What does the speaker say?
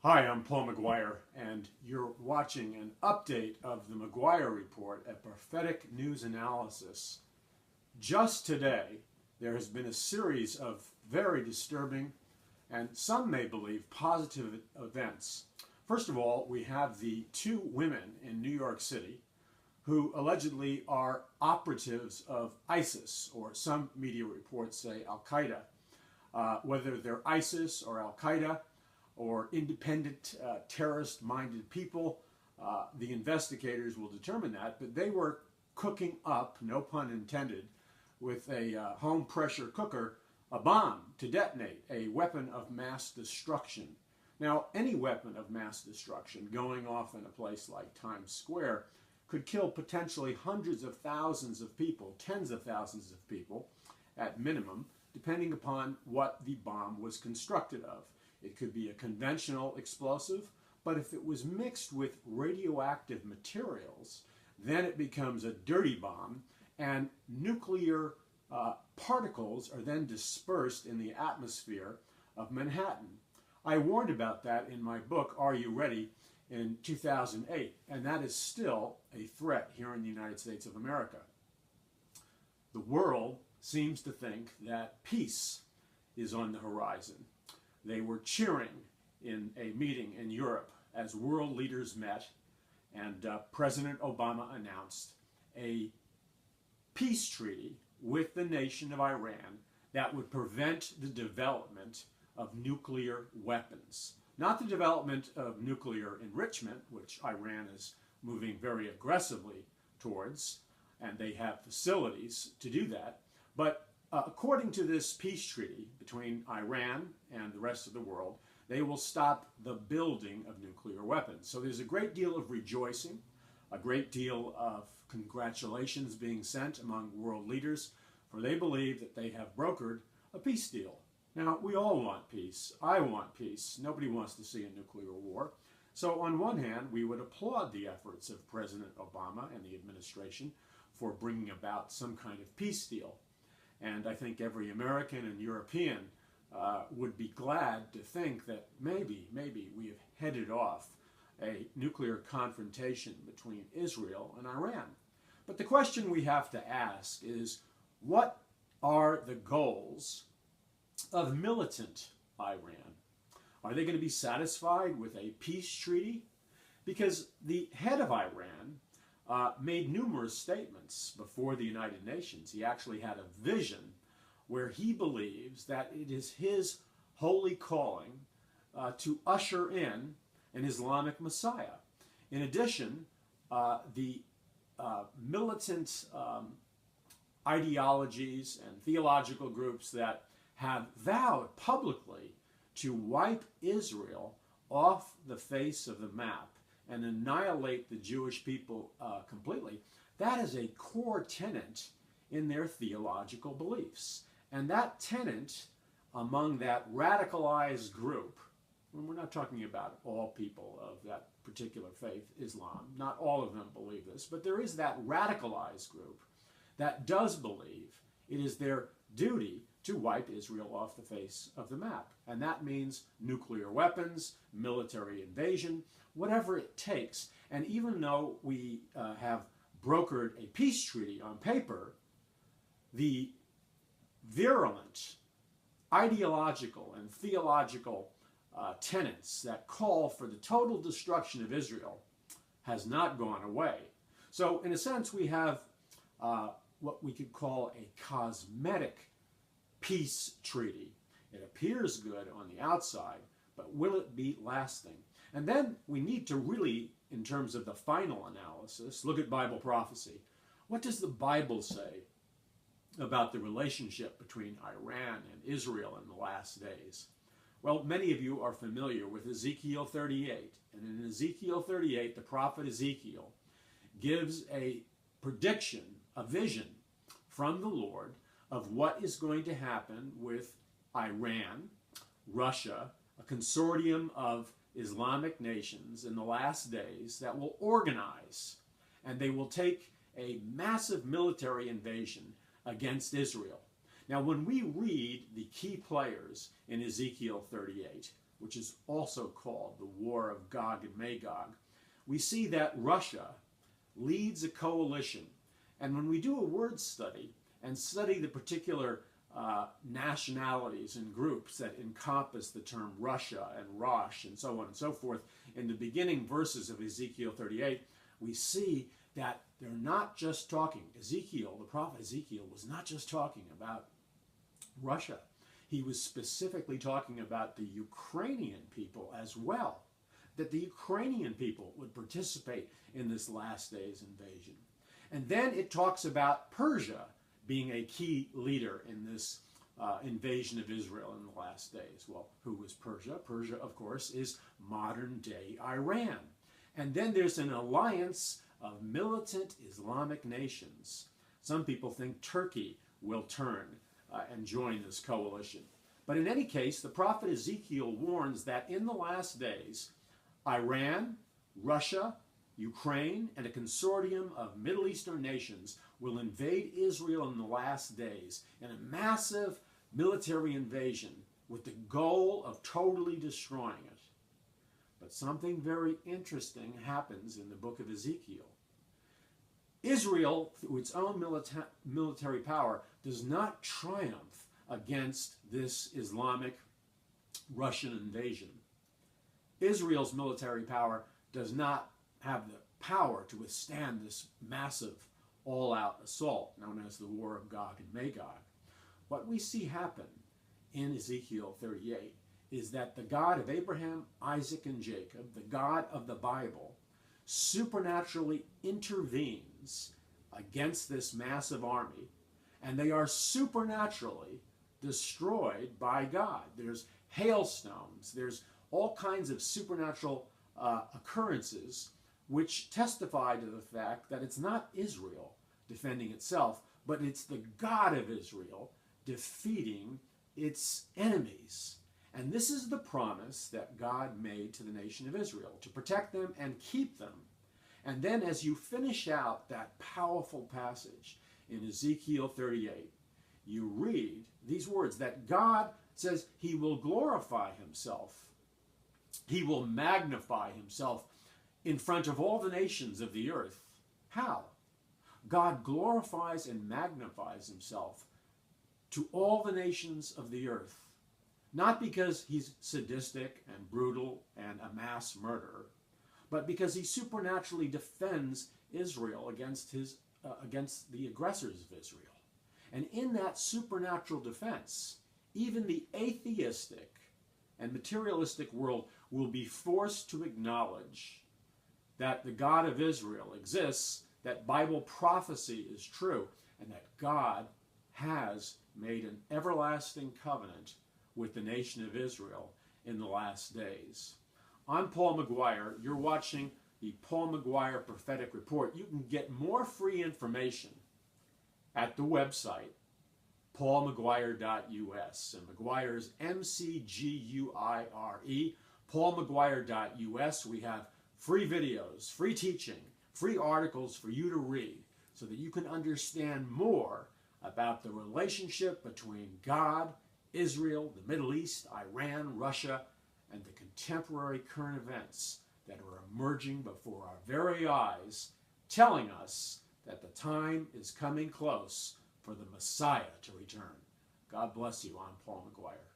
Hi, I'm Paul McGuire, and you're watching an update of the McGuire Report, a prophetic news analysis. Just today, there has been a series of very disturbing and some may believe positive events. First of all, we have the two women in New York City who allegedly are operatives of ISIS, or some media reports say Al-Qaeda. Whether they're ISIS or Al-Qaeda, or independent terrorist-minded people. The investigators will determine that, but they were cooking up, no pun intended, with a home pressure cooker, a bomb to detonate, a weapon of mass destruction. Now, any weapon of mass destruction going off in a place like Times Square could kill potentially hundreds of thousands of people, tens of thousands of people at minimum, depending upon what the bomb was constructed of. It could be a conventional explosive, but if it was mixed with radioactive materials, then it becomes a dirty bomb, and nuclear particles are then dispersed in the atmosphere of Manhattan. I warned about that in my book, Are You Ready?, in 2008, and that is still a threat here in the United States of America. The world seems to think that peace is on the horizon. They were cheering in a meeting in Europe as world leaders met, and President Obama announced a peace treaty with the nation of Iran that would prevent the development of nuclear weapons. Not the development of nuclear enrichment, which Iran is moving very aggressively towards, and they have facilities to do that, but according to this peace treaty between Iran and the rest of the world, they will stop the building of nuclear weapons. So there's a great deal of rejoicing, a great deal of congratulations being sent among world leaders, for they believe that they have brokered a peace deal. Now, we all want peace. I want peace. Nobody wants to see a nuclear war. So on one hand, we would applaud the efforts of President Obama and the administration for bringing about some kind of peace deal. And I think every American and European would be glad to think that maybe we have headed off a nuclear confrontation between Israel and Iran. But the question we have to ask is, what are the goals of militant Iran? Are they going to be satisfied with a peace treaty? Because the head of Iran made numerous statements before the United Nations. He actually had a vision where he believes that it is his holy calling to usher in an Islamic Messiah. In addition, the militant ideologies and theological groups that have vowed publicly to wipe Israel off the face of the map and annihilate the Jewish people completely, that is a core tenet in their theological beliefs. And that tenet among that radicalized group, and we're not talking about all people of that particular faith, Islam, not all of them believe this, but there is that radicalized group that does believe it is their duty to wipe Israel off the face of the map. And that means nuclear weapons, military invasion, whatever it takes. And even though we have brokered a peace treaty on paper, the virulent ideological and theological tenets that call for the total destruction of Israel has not gone away. So in a sense, we have what we could call a cosmetic peace treaty. It appears good on the outside, but will it be lasting? And then we need to really, in terms of the final analysis, look at Bible prophecy. What does the Bible say about the relationship between Iran and Israel in the last days? Well, many of you are familiar with Ezekiel 38. And in Ezekiel 38, the prophet Ezekiel gives a prediction, a vision from the Lord of what is going to happen with Iran, Russia, a consortium of Islamic nations in the last days that will organize, and they will take a massive military invasion against Israel. Now, when we read the key players in Ezekiel 38, which is also called the War of Gog and Magog, we see that Russia leads a coalition. And when we do a word study and study the particular nationalities and groups that encompass the term Russia and Rosh and so on and so forth, in the beginning verses of Ezekiel 38, we see that they're not just talking. Ezekiel, the prophet Ezekiel, was not just talking about Russia. He was specifically talking about the Ukrainian people as well, that the Ukrainian people would participate in this last days invasion. And then it talks about Persia being a key leader in this invasion of Israel in the last days. Well, who was Persia? Persia, of course, is modern-day Iran. And then there's an alliance of militant Islamic nations. Some people think Turkey will turn and join this coalition. But in any case, the prophet Ezekiel warns that in the last days, Iran, Russia, Ukraine, and a consortium of Middle Eastern nations will invade Israel in the last days in a massive military invasion with the goal of totally destroying it. But something very interesting happens in the book of Ezekiel. Israel, through its own military power, does not triumph against this Islamic Russian invasion. Israel's military power does not have the power to withstand this massive all-out assault known as the War of Gog and Magog. What we see happen in Ezekiel 38 is that the God of Abraham, Isaac, and Jacob, the God of the Bible, supernaturally intervenes against this massive army, and they are supernaturally destroyed by God. There's hailstones, there's all kinds of supernatural occurrences which testify to the fact that it's not Israel defending itself, but it's the God of Israel defeating its enemies. And this is the promise that God made to the nation of Israel, to protect them and keep them. And then as you finish out that powerful passage in Ezekiel 38, you read these words that God says he will glorify himself. He will magnify himself in front of all the nations of the earth. How? God glorifies and magnifies himself to all the nations of the earth. Not because he's sadistic and brutal and a mass murderer, but because he supernaturally defends Israel against the aggressors of Israel. And in that supernatural defense, even the atheistic and materialistic world will be forced to acknowledge that the God of Israel exists, that Bible prophecy is true, and that God has made an everlasting covenant with the nation of Israel in the last days. I'm Paul McGuire. You're watching the Paul McGuire Prophetic Report. You can get more free information at the website, paulmcguire.us. And McGuire is M-C-G-U-I-R-E, paulmcguire.us. We have free videos, free teaching, free articles for you to read so that you can understand more about the relationship between God, Israel, the Middle East, Iran, Russia, and the contemporary current events that are emerging before our very eyes, telling us that the time is coming close for the Messiah to return. God bless you. I'm Paul McGuire.